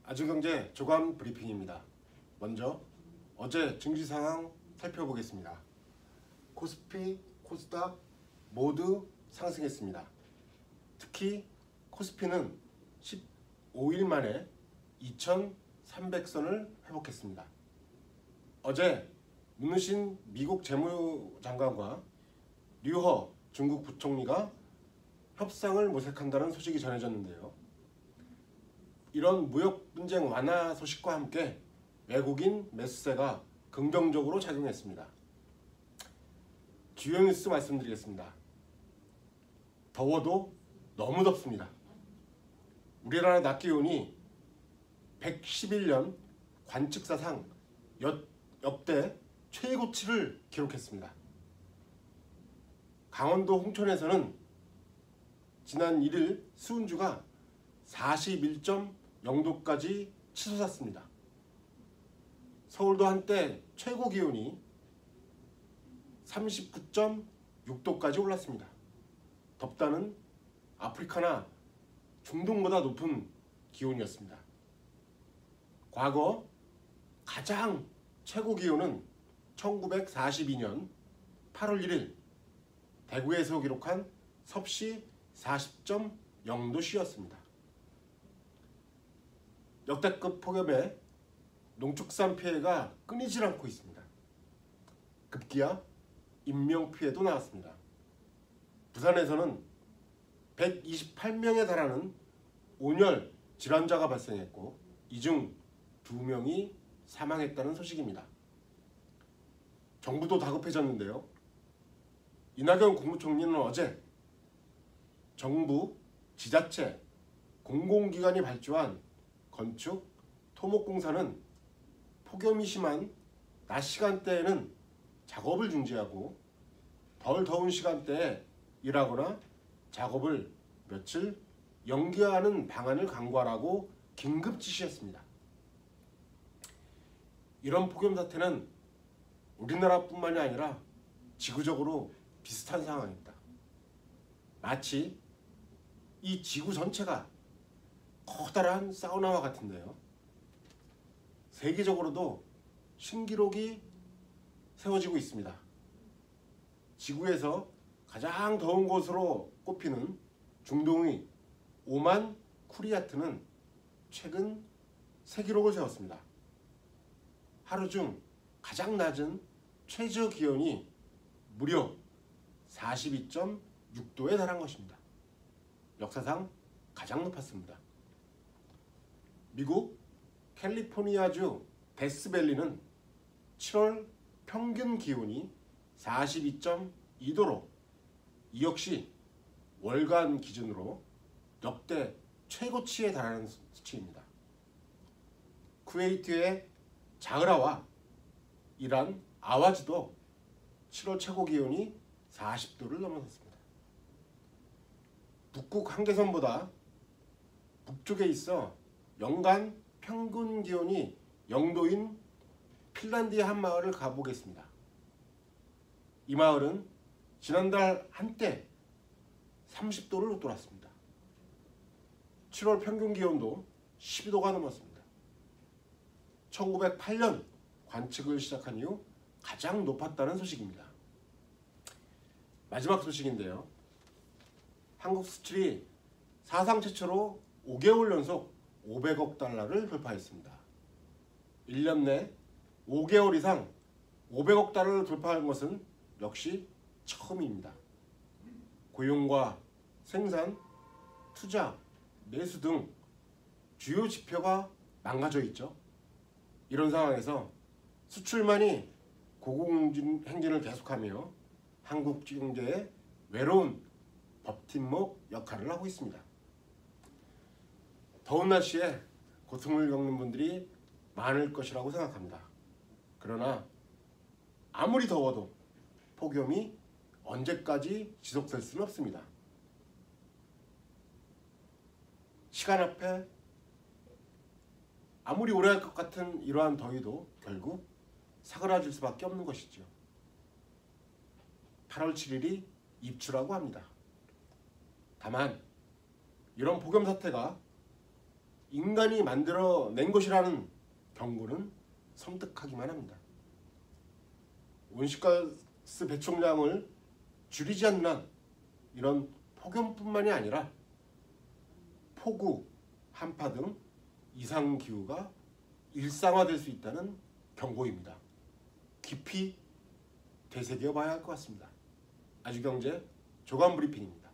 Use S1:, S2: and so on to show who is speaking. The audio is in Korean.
S1: 아주경제 조감 브리핑입니다. 먼저 어제 증시 상황 살펴보겠습니다. 코스피, 코스닥 모두 상승했습니다. 특히 코스피는 15일 만에 2300선을 회복했습니다. 어제 문우신 미국 재무장관과 류허 중국 부총리가 협상을 모색한다는 소식이 전해졌는데요. 이런 무역 분쟁 완화 소식과 함께 외국인 매수세가 긍정적으로 작용했습니다. 주요 뉴스 말씀드리겠습니다. 더워도 너무 덥습니다. 우리나라 낮 기온이 111년 관측사상 역대 최고치를 기록했습니다. 강원도 홍천에서는 지난 1일 수은주가 41.0도까지 치솟았습니다. 서울도 한때 최고 기온이 39.6도까지 올랐습니다. 덥다는 아프리카나 중동보다 높은 기온이었습니다. 과거 가장 최고 기온은 1942년 8월 1일 대구에서 기록한 섭씨 40.0도씨였습니다. 역대급 폭염에 농축산 피해가 끊이질 않고 있습니다. 급기야 인명피해도 나왔습니다. 부산에서는 128명에 달하는 온열 질환자가 발생했고 이 중 2명이 사망했다는 소식입니다. 정부도 다급해졌는데요. 이낙연 국무총리는 어제 정부, 지자체, 공공기관이 발주한 건축, 토목공사는 폭염이 심한 낮 시간대에는 작업을 중지하고 덜 더운 시간대에 일하거나 작업을 며칠 연기하는 방안을 강구하라고 긴급 지시했습니다. 이런 폭염 사태는 우리나라뿐만이 아니라 지구적으로 비슷한 상황입니다. 마치 이 지구 전체가 커다란 사우나와 같은데요. 세계적으로도 신기록이 세워지고 있습니다. 지구에서 가장 더운 곳으로 꼽히는 중동의 오만 쿠리아트는 최근 새 기록을 세웠습니다. 하루 중 가장 낮은 최저 기온이 무려 42.6도에 달한 것입니다. 역사상 가장 높았습니다. 미국 캘리포니아주 데스밸리는 7월 평균 기온이 42.2도로 이 역시 월간 기준으로 역대 최고치에 달하는 수치입니다. 쿠웨이트의 자흐라와 이란 아와즈도 7월 최고 기온이 40도를 넘어섰습니다. 북극 한계선보다 북쪽에 있어 연간 평균 기온이 0도인 핀란드의 한 마을을 가보겠습니다. 이 마을은 지난달 한때 30도를 웃돌았습니다. 7월 평균 기온도 12도가 넘었습니다. 1908년 관측을 시작한 이후 가장 높았다는 소식입니다. 마지막 소식인데요. 한국 수출이 사상 최초로 5개월 연속 500억 달러를 돌파했습니다. 1년 내 5개월 이상 500억 달러를 돌파한 것은 역시 처음입니다. 고용과 생산, 투자, 매수 등 주요 지표가 망가져 있죠. 이런 상황에서 수출만이 고공행진을 계속하며 한국 경제의 외로운 버팀목 역할을 하고 있습니다. 더운 날씨에 고통을 겪는 분들이 많을 것이라고 생각합니다. 그러나 아무리 더워도 폭염이 언제까지 지속될 수는 없습니다. 시간 앞에 아무리 오래 할 것 같은 이러한 더위도 결국 사그라질 수밖에 없는 것이죠. 8월 7일이 입추라고 합니다. 다만 이런 폭염 사태가 인간이 만들어낸 것이라는 경고는 섬뜩하기만 합니다. 온실가스 배출량을 줄이지 않는 한 이런 폭염뿐만이 아니라 폭우, 한파 등 이상기후가 일상화될 수 있다는 경고입니다. 깊이 되새겨 봐야 할 것 같습니다. 아주경제 조간브리핑입니다.